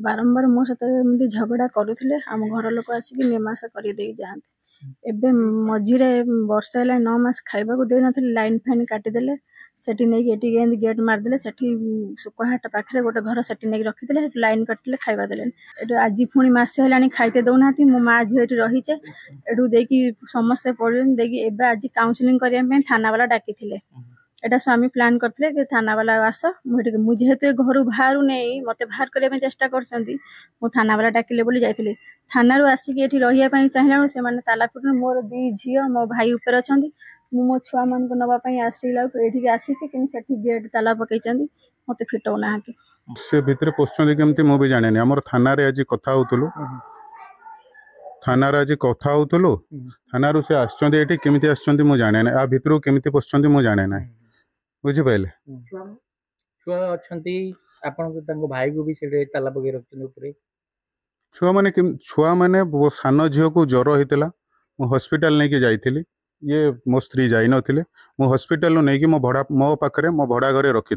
बारंबार मो सहित एमती झगड़ा करुले आम घर लोक आसिक मीमांसा करदे जाते एबे मझीरे वर्षा है 9 मास खाइबा दे न लाइन फाइन काटिदेले सेठी नहीं गेट मारदेले सेठी सुकहाट पाखे गोटे घर सेठी नहीं रखिदे लाइन कटिले खाइबा देले एटू आज पुणी मासे है खाइते दौना मो माँ झील ये रहीचे एटू देकी समस्ते पड़े देखिए एबे आज काउंसलिंग करने थाना वाला डाकी एटा स्वामी प्लान करते कि थाना वाला आस मुझे घर बाहर नहीं मत बाहर करने चेष्टा कर थाना वाला डाकिले बोली जाइए थाना आसिक ये रही चाहिए से ताला फिट मोर 2 झी मो भाई उपर अच्छा मो छुआ मान नापी आसला ये आसी गेट ताला पकई मत फिटौना से भितर पशुंट केमती मुझे जाने आम थाना आज कथा होलु थाना आज कथा होलु थाना से आसमें केमी आसमु जाने ना आ भितर केमी पशुंट मुझे जाने ना बुझिपारे छुआ अच्छा भाई को भी ताला पकई रखते छुआ मैंने सान झील को ज्वर होता मु हॉस्पिटल नहीं जाइली ये मो स्त्री जाई नथिले मु हॉस्पिटल नहीं मो भड़ा मो पाखरे मो भड़ा घरे रखी